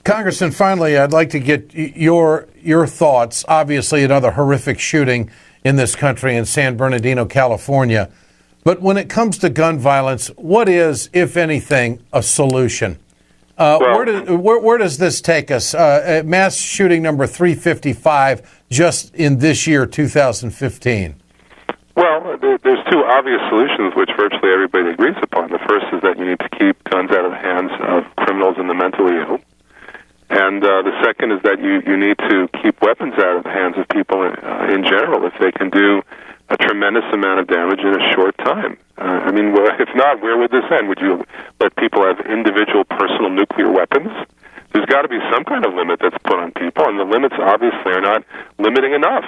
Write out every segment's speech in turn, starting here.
Congressman, finally, I'd like to get your thoughts. Obviously, another horrific shooting in this country in San Bernardino, California. But when it comes to gun violence, what is, if anything, a solution? Where does this take us? Mass shooting number 355 just in this year, 2015. Well, there's two obvious solutions which virtually everybody agrees upon. The first is that you need to keep guns out of the hands of criminals and the mentally ill. And the second is that you need to keep weapons out of the hands of people in general if they can do a tremendous amount of damage in a short time. If not, where would this end? Would you let people have individual personal nuclear weapons? There's got to be some kind of limit that's put on people, and the limits obviously are not limiting enough.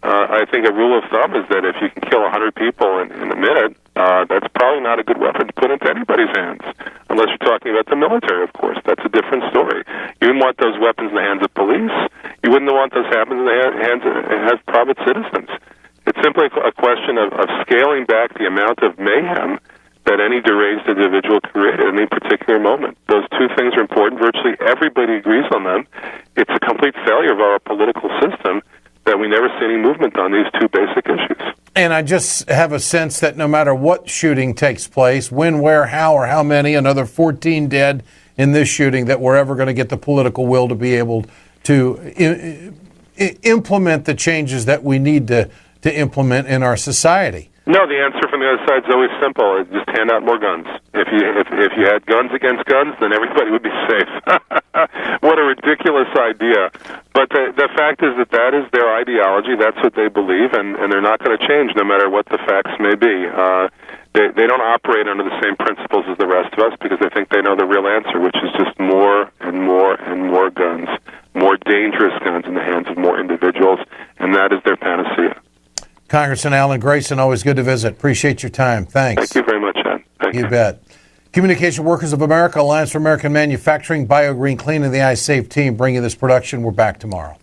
I think a rule of thumb is that if you can kill 100 people in a minute, that's probably not a good weapon to put into anybody's hands, unless you're talking about the military, of course. That's a different story. You wouldn't want those weapons in the hands of police. You wouldn't want those weapons in the hands of private citizens. It's simply a question of scaling back the amount of mayhem that any deranged individual created at any particular moment. Those two things are important. Virtually everybody agrees on them. It's a complete failure of our political system that we never see any movement on these two basic issues. And I just have a sense that no matter what shooting takes place, when, where, how, or how many, another 14 dead in this shooting, that we're ever going to get the political will to be able to implement the changes that we need to implement in our society. No, the answer from the other side is always simple. Just hand out more guns. If you had guns against guns, then everybody would be safe. What a ridiculous idea. But the fact is that is their ideology. That's what they believe, and they're not going to change no matter what the facts may be. They don't operate under the same principles as the rest of us because they think they know the real answer, which is just more and more and more guns, more dangerous guns in the hands of more individuals, and that is their panacea. Congressman Alan Grayson, always good to visit. Appreciate your time. Thanks. Thank you very much, Ed. Thank you. You bet. Communication Workers of America, Alliance for American Manufacturing, BioGreen Clean, and the iSafe team bring you this production. We're back tomorrow.